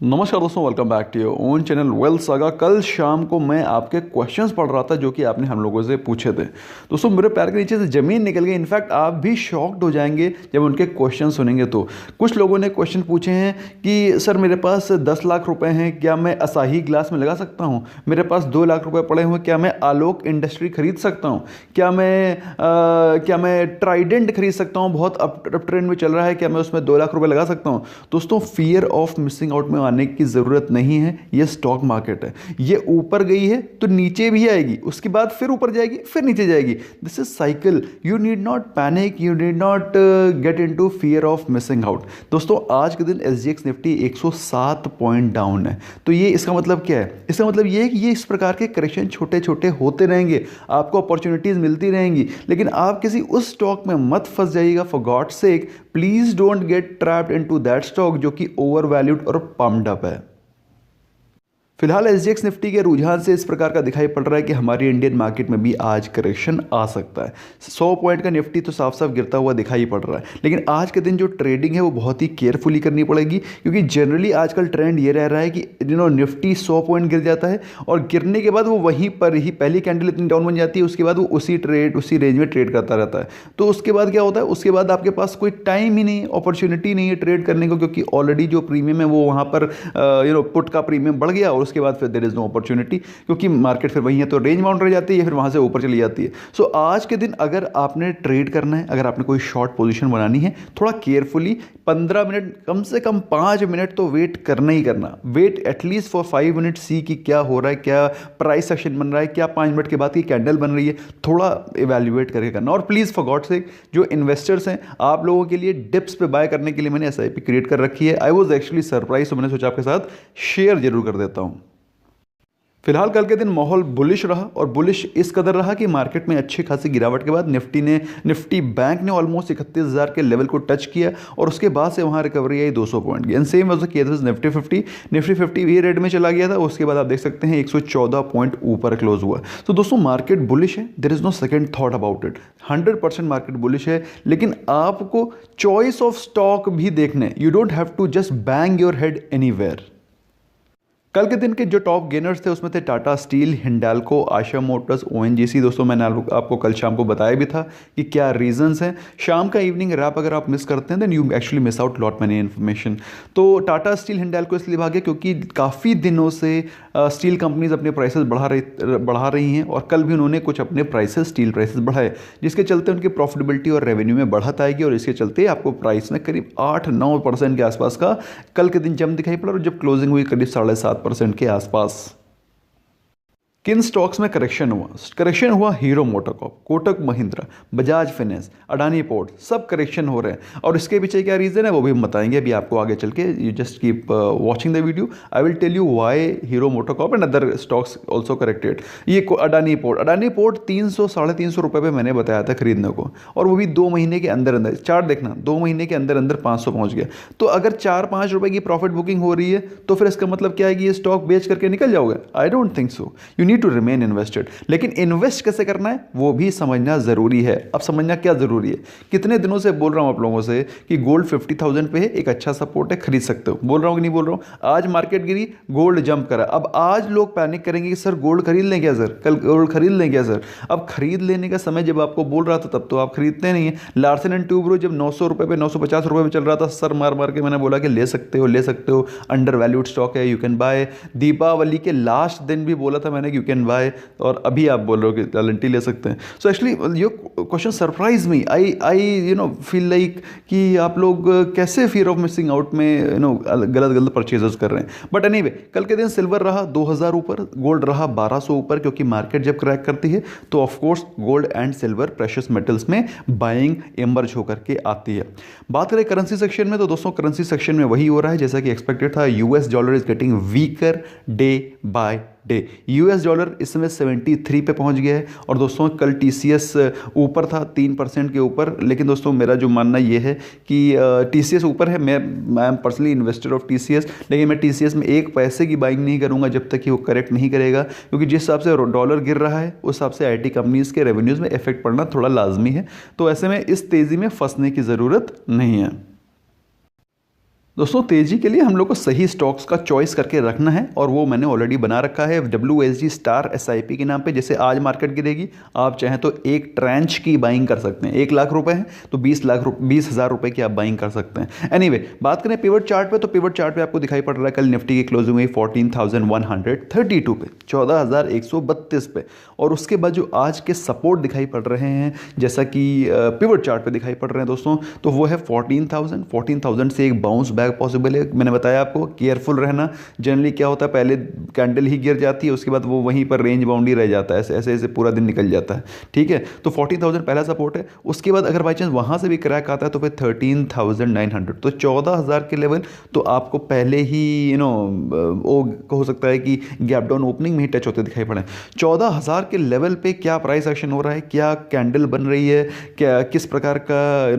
नमस्कार दोस्तों, welcome back to your own channel Wealth Saga. कल शाम को मैं आपके क्वेश्चंस पढ़ रहा था जो कि आपने हम लोगों से पूछे थे। दोस्तों मेरे पैर के नीचे से ज़मीन निकल गई। इनफैक्ट आप भी शॉक्ड हो जाएंगे जब उनके क्वेश्चन सुनेंगे। तो कुछ लोगों ने क्वेश्चन पूछे हैं कि सर मेरे पास 10 लाख रुपए हैं, क्या मैं असाही ग्लास में लगा सकता हूँ? मेरे पास 2 लाख रुपए पड़े हुए, क्या मैं आलोक इंडस्ट्री खरीद सकता हूँ? क्या मैं ट्राइडेंट खरीद सकता हूँ? बहुत अप ट्रेंड में चल रहा है, क्या मैं उसमें 2 लाख रुपए लगा सकता हूँ? दोस्तों फियर ऑफ मिसिंग आउट में आने की ज़रूरत नहीं है। ये स्टॉक मार्केट है, ये ऊपर गई है तो नीचे भी आएगी, उसके बाद फिर ऊपर जाएगी, फिर नीचे जाएगी। This is cycle. You need not panic, you need not get into fear of missing out. दोस्तों आज के दिन एसजीएक्स निफ्टी 107 पॉइंट डाउन है। तो ये इसका मतलब क्या है? इसका मतलब ये है कि ये इस प्रकार के करेक्शन छोटे छोटे होते रहेंगे, आपको अपॉर्चुनिटीज मिलती रहेंगी, लेकिन आप किसी उस स्टॉक में मत फंस जाइएगा। For God sake please don't get trapped into that stock जो कि ओवर वैल्यूड और पम्प्ड अप है। फिलहाल एसजीएक्स निफ्टी के रुझान से इस प्रकार का दिखाई पड़ रहा है कि हमारी इंडियन मार्केट में भी आज करेक्शन आ सकता है। 100 पॉइंट का निफ्टी तो साफ साफ गिरता हुआ दिखाई पड़ रहा है, लेकिन आज के दिन जो ट्रेडिंग है वो बहुत ही केयरफुली करनी पड़ेगी, क्योंकि जनरली आजकल ट्रेंड ये रह रहा है कि निफ्टी 100 पॉइंट गिर जाता है और गिरने के बाद वो वहीं पर ही पहली कैंडल इतनी डाउन बन जाती है, उसके बाद वो उसी रेंज में ट्रेड करता रहता है। तो उसके बाद क्या होता है? उसके बाद आपके पास कोई टाइम ही नहीं, अपॉर्चुनिटी नहीं है ट्रेड करने को, क्योंकि ऑलरेडी जो प्रीमियम है वो वहाँ पर पुट का प्रीमियम बढ़ गया और उसके बाद फिर देयर इज नो अपॉर्चुनिटी, क्योंकि मार्केट फिर वही है तो रेंज बाउंड रह जाती है, फिर वहां से ऊपर चली जाती है। सो आज के दिन अगर आपने ट्रेड करना है, अगर आपने कोई शॉर्ट पोजीशन बनानी है, थोड़ा केयरफुली 15 मिनट, कम से कम 5 मिनट तो वेट करना ही करना। वेट एटलीस्ट फॉर 5 मिनट, सी कि क्या हो रहा है, क्या प्राइस सेक्शन बन रहा है, क्या 5 मिनट के बाद की कैंडल बन रही है, थोड़ा इवेल्युएट करके करना। और प्लीज़ फॉर गॉड सेक जो इन्वेस्टर्स हैं, आप लोगों के लिए डिप्स पे बाय करने के लिए मैंने एसआईपी क्रिएट कर रखी है। आई वॉज एक्चुअली सरप्राइज, तो मैंने सोचा आपके साथ शेयर जरूर कर देता हूँ। फिलहाल कल के दिन माहौल बुलिश रहा, और बुलिश इस कदर रहा कि मार्केट में अच्छी खासी गिरावट के बाद निफ्टी बैंक ने ऑलमोस्ट 31,000 के लेवल को टच किया और उसके बाद से वहाँ रिकवरी आई 200 पॉइंट की। And same was the case Nifty 50 भी रेड में चला गया था। उसके बाद आप देख सकते हैं 114 पॉइंट ऊपर क्लोज हुआ। तो दोस्तों मार्केट बुलिश है, there is no second thought about it. 100% market bullish है, लेकिन आपको चॉइस ऑफ स्टॉक भी देखने। You don't have to just bang your head anywhere. कल के दिन के जो टॉप गेनर्स थे उसमें थे टाटा स्टील, हिंडाल्को, आशा मोटर्स, ओएनजीसी। दोस्तों मैंने आपको कल शाम को बताया भी था कि क्या रीजंस हैं। शाम का इवनिंग रैप अगर आप मिस करते हैं then you actually miss out lot many information. तो टाटा स्टील, हिंडाल्को इसलिए भागे क्योंकि काफ़ी दिनों से स्टील कंपनीज अपने प्राइसेस बढ़ा रही हैं, और कल भी उन्होंने कुछ अपने स्टील प्राइसेस बढ़ाए, जिसके चलते उनकी प्रॉफिटेबिलिटी और रेवेन्यू में बढ़त आएगी, और इसके चलते आपको प्राइस में करीब 8-9% के आसपास का कल के दिन जम दिखाई पड़ा, और जब क्लोजिंग हुई करीब 7.5% के आसपास। किन स्टॉक्स में करेक्शन हुआ? करेक्शन हुआ hero MotoCorp, Kotak Mahindra, Bajaj finance, Adani port, सब करेक्शन हो रहे हैं। और इसके पीछे क्या रीज़न है वो भी हम बताएंगे अभी आपको आगे चल के। You just keep watching the video, I will tell you why Hero MotoCorp and other stocks also corrected. ये अडानी पोर्ट 300-350 रुपये पे मैंने बताया था खरीदने को, और वो भी 2 महीने के अंदर अंदर। चार्ट देखना, 2 महीने के अंदर अंदर 500 पहुंच गया। तो अगर 4-5 रुपये की प्रॉफिट बुकिंग हो रही है तो फिर इसका मतलब क्या है कि ये स्टॉक बेच करके निकल जाओगे? I don't think so. You need to remain invested. लेकिन इन्वेस्ट कैसे करना है वो भी समझना जरूरी है। अब समझना क्या जरूरी है? कितने दिनों से बोल रहा हूं आप लोगों से कि गोल्ड 50,000 पे है, एक अच्छा सपोर्ट है, खरीद सकते हो। बोल रहा हूं कि नहीं बोल रहा हूं? आज मार्केट गिरी, गोल्ड जंप करा। अब आज लोग पैनिक करेंगे कि सर गोल्ड खरीद लें क्या सर, कल गोल्ड खरीद लें क्या सर। अब खरीद लेने का समय जब आपको बोल रहा था तब तो आप खरीदते नहीं है। लार्सन एंड टूब्रो जब 900 रुपए पे, 950 रुपए पे चल रहा था, सर मार मार के मैंने बोला कि ले सकते हो, अंडर वैल्यूड स्टॉक है, यू कैन बाय। दीपावली के लास्ट दिन भी बोला था मैंने कि यू कैन बाय, और अभी आप बोल रहे हो कि टैलेंटी ले सकते हैं। So actually your question surprise me. I feel like कि आप लोग कैसे फियर ऑफ मिसिंग आउट में गलत परचेजेस कर रहे हैं। बट एनीवे, कल के दिन सिल्वर रहा 2000 ऊपर, गोल्ड रहा 1200 ऊपर, क्योंकि मार्केट जब क्रैक करती है तो of course gold and silver precious metals में बाइंग इमर्ज होकर के आती है। बात करें करेंसी सेक्शन में, तो दोस्तों करेंसी सेक्शन में वही हो रहा है जैसा कि एक्सपेक्टेड था। US dollar is getting weaker day by day. US dollar इस समय 73 पे पहुंच गया है, और दोस्तों कल टीसीएस ऊपर था 3% के ऊपर। लेकिन दोस्तों मेरा जो मानना ये है कि टीसीएस ऊपर है, मैं am personally investor of TCS, लेकिन मैं टीसीएस में 1 पैसे की बाइंग नहीं करूंगा जब तक कि वो करेक्ट नहीं करेगा, क्योंकि जिस हिसाब से डॉलर गिर रहा है उस हिसाब से आईटी कंपनीज के रेवेन्यूज़ में इफेक्ट पड़ना थोड़ा लाजमी है। तो ऐसे में इस तेज़ी में फंसने की ज़रूरत नहीं है। दोस्तों तेजी के लिए हम लोग को सही स्टॉक्स का चॉइस करके रखना है, और वो मैंने ऑलरेडी बना रखा है WSG स्टार SIP के नाम पे। जैसे आज मार्केट गिरेगी, आप चाहें तो एक ट्रांच की बाइंग कर सकते हैं। 1 लाख रुपए है तो 20,000 रुपए की आप बाइंग कर सकते हैं। एनीवे, बात करें पिवट चार्ट पे, तो पिवट चार्ट पे आपको दिखाई पड़ रहा है कल निफ्टी की क्लोजिंग हुई 14,132 पे, 14,132 पे। और उसके बाद जो आज के सपोर्ट दिखाई पड़ रहे हैं, जैसा कि पिवट चार्ट पे दिखाई पड़ रहे हैं दोस्तों, तो वो है 14,000 से एक बाउंस बैक पॉसिबल है। मैंने बताया आपको केयरफुल रहना। जनरली क्या होता है, पहले कैंडल ही गिर जाती है, उसके बाद वो वहीं पर रेंज बाउंड ही रह जाता है, ऐसे ऐसे ऐसे पूरा दिन निकल जाता है। ठीक है, तो 14,000 पहला सपोर्ट है। उसके बाद अगर बाई चांस वहां से भी क्रैक आता है तो फिर 13,900, तो 14,000 के लेवल तो आपको पहले ही वो हो सकता है कि गैप डाउन ओपनिंग में ही टच होते दिखाई पड़े। 14,000 के लेवल पे क्या प्राइस एक्शन हो रहा है, क्या कैंडल बन रही है, क्या किस प्रकार का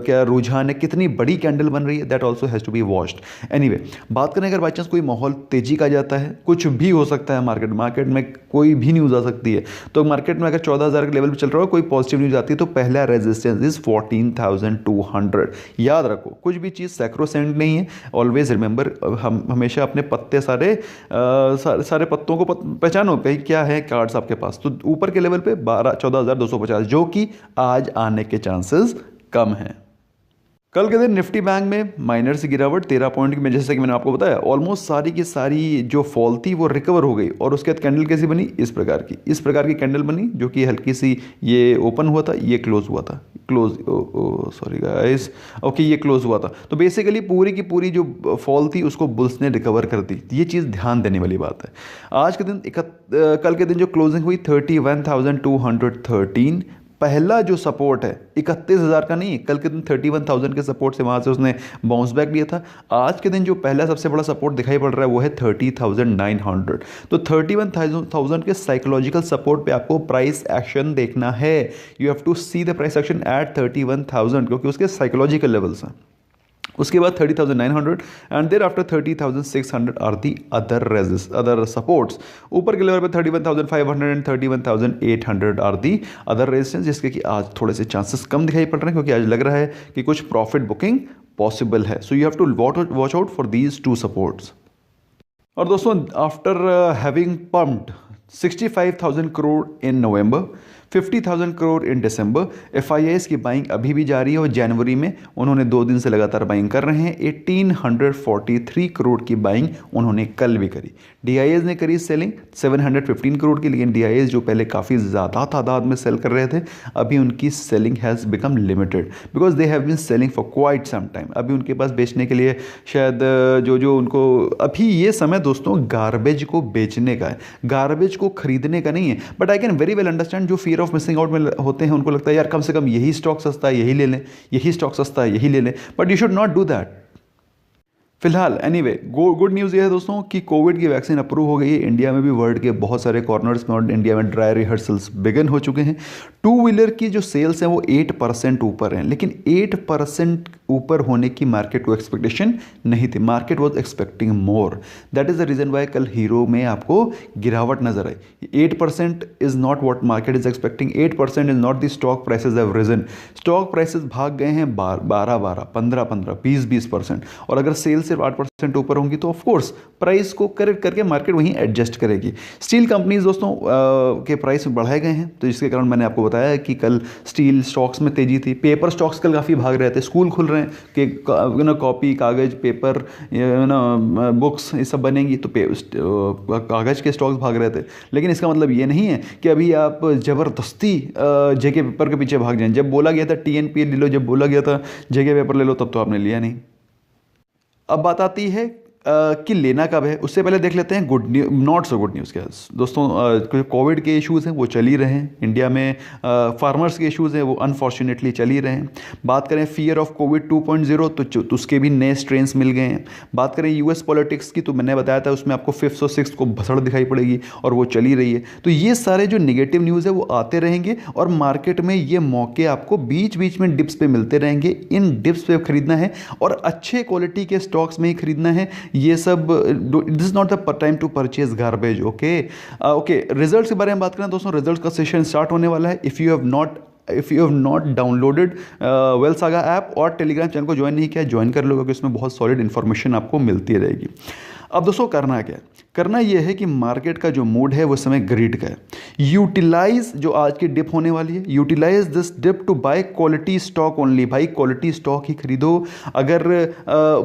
क्या रुझान है, कितनी बड़ी कैंडल बन रही है, that also has to be watched. Anyway, बात करें अगर बाई चांस कोई माहौल तेजी का जाता है, कुछ भी हो सकता है मार्केट में कोई भी न्यूज़ आ सकती है, तो मार्केट में अगर 14,000 के लेवल पे चल रहा हो, कोई पॉजिटिव न्यूज़ आती है, तो पहला रेजिस्टेंस इज 14,200। याद रखो, कुछ भी चीज़ सैक्रोसेंट नहीं है। ऑलवेज रिमेंबर, हम हमेशा अपने पत्ते सारे पत्तों को पहचानो भाई, क्या है कार्ड्स आपके पास। तो ऊपर के लेवल पे 14,250, जो कि आज आने के चांसेस कम हैं। कल के दिन निफ्टी बैंक में माइनर से गिरावट 13 पॉइंट की, जैसे कि मैंने आपको बताया, ऑलमोस्ट सारी की सारी जो फॉल थी वो रिकवर हो गई। और उसके बाद कैंडल कैसी बनी, इस प्रकार की कैंडल बनी, जो कि हल्की सी ये ओपन हुआ था, ये क्लोज हुआ था, सॉरी गाइस, ओके, ये क्लोज हुआ था। तो बेसिकली पूरी की पूरी जो फॉल थी उसको बुल्स ने रिकवर कर दी। ये चीज़ ध्यान देने वाली बात है। आज के दिन कल के दिन जो क्लोजिंग हुई 31,213, पहला जो सपोर्ट है 31,000 का नहीं है, कल के दिन 31,000 के सपोर्ट से वहाँ से उसने बाउंस बैक लिया था। आज के दिन जो पहला सबसे बड़ा सपोर्ट दिखाई पड़ रहा है वो है 30,900। तो 31,000 के साइकोलॉजिकल सपोर्ट पे आपको प्राइस एक्शन देखना है। You have to see the price action at 31,000, क्योंकि उसके साइकोलॉजिकल लेवल्स हैं। उसके बाद 30,900 and there after 30,600 are the other supports. ऊपर के लेवल पे 31,500 and 31,800 are the other resistance, जिसके कि आज थोड़े से चांसेस कम दिखाई पड़ रहे हैं, क्योंकि आज लग रहा है कि कुछ प्रॉफिट बुकिंग पॉसिबल है। So you have to watch out for these two supports. और दोस्तों, after having pumped 65,000 crore in November, 50,000 crore in December, FIIs की बाइंग अभी भी जारी है। और जनवरी में उन्होंने 2 दिन से लगातार बाइंग कर रहे हैं। 1,843 करोड़ की बाइंग उन्होंने कल भी करी। DIs ने करी सेलिंग 715 करोड़ की, लेकिन DIs जो पहले काफ़ी ज़्यादा तादाद में सेल कर रहे थे, अभी उनकी selling has become limited because they have been selling for quite some time. अभी उनके पास बेचने के लिए शायद जो उनको अभी ये समय दोस्तों गार्बेज को बेचने का है, गार्बेज को खरीदने का नहीं है। But I can very well understand जो फियर ऑफ मिसिंग आउट में होते हैं, उनको लगता है यार कम से कम यही स्टॉक सस्ता है यही ले लें, यही स्टॉक सस्ता है यही ले लें। But you should not do that. फिलहाल एनीवे, गुड न्यूज़ ये है दोस्तों कि कोविड की वैक्सीन अप्रूव हो गई है इंडिया में भी, वर्ल्ड के बहुत सारे कॉर्नर्स में, और इंडिया में ड्राई रिहर्सल्स बिगन हो चुके हैं। 2 व्हीलर की जो सेल्स हैं वो 8% ऊपर हैं, लेकिन 8% ऊपर होने की मार्केट को एक्सपेक्टेशन नहीं थी। Market was expecting more. That is the reason why कल हीरो में आपको गिरावट नजर आई। 8% is not what market is expecting, 8% is not the stock prices have risen. Stock prices भाग गए हैं 12, 15, 20%। और अगर सेल्स सिर्फ 8% ऊपर होंगी तो ऑफकोर्स प्राइस को करेक्ट करके मार्केट वहीं एडजस्ट करेगी। स्टील कंपनीज दोस्तों के प्राइस बढ़ाए गए हैं, तो जिसके कारण मैंने आपको बताया कि कल स्टील स्टॉक्स में तेजी थी। पेपर स्टॉक्स कल काफ़ी भाग रहे थे। स्कूल खुल रहे हैं कि कॉपी, कागज़, पेपर, बुक्स ये सब बनेंगी, तो कागज़ के स्टॉक्स भाग रहे थे। लेकिन इसका मतलब ये नहीं है कि अभी आप ज़बरदस्ती जेके पेपर के पीछे भाग जाएं। जब बोला गया था TNPA ले लो, जब बोला गया था जेके पेपर ले लो, तब तो आपने लिया नहीं। अब बात आती है कि लेना कब है। उससे पहले देख लेते हैं good news, not so good news क्या दोस्तों। कोविड के इश्यूज़ हैं वो चल ही रहे हैं इंडिया में। फार्मर्स के इश्यूज़ हैं वो अनफॉर्चुनेटली चल ही रहे हैं। बात करें फियर ऑफ कोविड 2.0 तो उसके भी नए स्ट्रेन्स मिल गए हैं। बात करें US पॉलिटिक्स की, तो मैंने बताया था उसमें आपको 5th और 6th को भसड़ दिखाई पड़ेगी, और वो चली रही है। तो ये सारे जो निगेटिव न्यूज़ है वो आते रहेंगे, और मार्केट में ये मौके आपको बीच बीच में डिप्स पे मिलते रहेंगे। इन डिप्स पे खरीदना है और अच्छे क्वालिटी के स्टॉक्स में ही खरीदना है। ये सब, this is not the time to purchase garbage. Okay, results के बारे में बात करें दोस्तों, रिजल्ट्स का सेशन स्टार्ट होने वाला है। If you have not if you have not downloaded wealth saga app और टेलीग्राम चैनल को ज्वाइन नहीं किया, ज्वाइन कर लो, क्योंकि उसमें बहुत सॉलिड इन्फॉर्मेशन आपको मिलती रहेगी। अब दोस्तों करना क्या है, करना यह है कि मार्केट का जो मूड है वो समय ग्रीड का है। यूटिलाइज जो आज की डिप होने वाली है, utilise this dip to buy quality stock only. भाई क्वालिटी स्टॉक ही खरीदो। अगर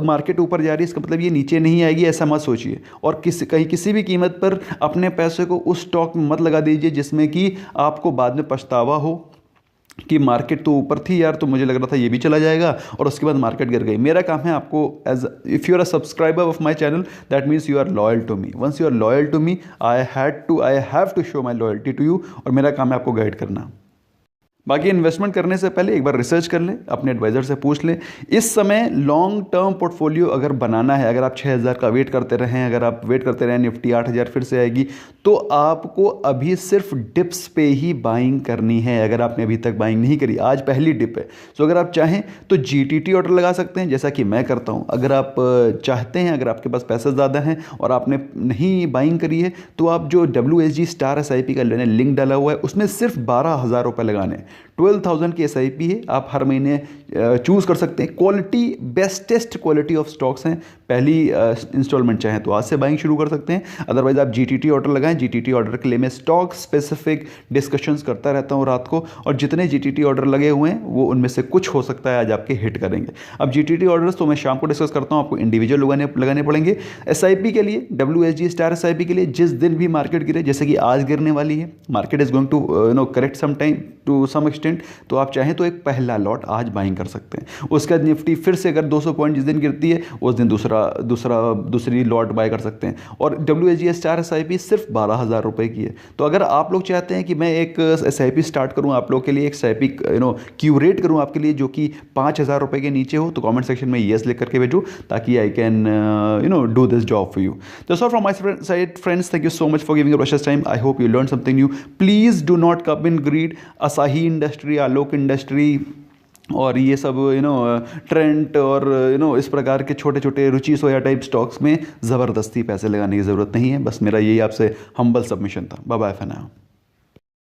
मार्केट ऊपर जा रही है इसका मतलब ये नीचे नहीं आएगी ऐसा मत सोचिए, और किसी भी कीमत पर अपने पैसे को उस स्टॉक में मत लगा दीजिए जिसमें कि आपको बाद में पछतावा हो कि मार्केट तो ऊपर थी यार, तो मुझे लग रहा था ये भी चला जाएगा और उसके बाद मार्केट गिर गई। मेरा काम है आपको, as if you are a subscriber of my channel, that means you are loyal to me. Once you are loyal to me, I have to show my loyalty to you, और मेरा काम है आपको गाइड करना। बाकी investment करने से पहले एक बार रिसर्च कर लें, अपने एडवाइज़र से पूछ लें। इस समय लॉन्ग टर्म पोर्टफोलियो अगर बनाना है, अगर आप 6000 का वेट करते रहें, अगर आप वेट करते रहें निफ्टी 8000 फिर से आएगी, तो आपको अभी सिर्फ डिप्स पे ही बाइंग करनी है। अगर आपने अभी तक बाइंग नहीं करी, आज पहली डिप है, तो अगर आप चाहें तो जीटीटी ऑर्डर लगा सकते हैं, जैसा कि मैं करता हूं। अगर आप चाहते हैं, अगर आपके पास पैसा ज़्यादा है और आपने नहीं बाइंग करी है, तो आप जो WSG स्टार SIP का लिंक डाला हुआ है उसमें सिर्फ 12,000 रुपये लगाने। 12,000 की SIP है, आप हर महीने चूज़ कर सकते हैं। Quality bestest quality of stocks हैं। पहली इंस्टॉलमेंट चाहें तो आज से बाइंग शुरू कर सकते हैं, अदरवाइज आप GTT ऑर्डर लगाएं। GTT ऑर्डर के लिए मैं स्टॉक स्पेसिफिक डिस्कशंस करता रहता हूं रात को, और जितने GTT ऑर्डर लगे हुए हैं वो उनमें से कुछ हो सकता है आज आपके हिट करेंगे। अब GTT ऑर्डर्स तो मैं शाम को डिस्कस करता हूं, आपको इंडिविजुअल लगाने पड़ेंगे। SIP के लिए, WSG स्टार SIP के लिए जिस दिन भी मार्केट गिरे, जैसे कि आज गिरने वाली है, market is going to correct some time to some extent, तो आप चाहें तो एक पहला लॉट आज बाइंग कर सकते हैं। उसके बाद निफ्टी फिर से अगर 200 पॉइंट जिस दिन गिरती है उस दिन दूसरी लॉट बाय कर सकते हैं। और WSG स्टार SIP सिर्फ 12,000 रुपये की है। तो अगर आप लोग चाहते हैं कि मैं एक SIP स्टार्ट करूं आप लोग के लिए, एक SIP क्यूरेट करूं आपके लिए जो कि 5,000 रुपये के नीचे हो, तो कमेंट सेक्शन में येस लिख करके भेजो, ताकि I can do this job for you. That's all from my side friends, thank you so much for giving your precious time. I hope you learn something new. Please do not come in greed. Asahi industry, Alok industry और ये सब trend और इस प्रकार के छोटे छोटे रुचि सोया type stocks में ज़बरदस्ती पैसे लगाने की ज़रूरत नहीं है। बस मेरा यही आपसे हम्बल सबमिशन था। Bye bye for now.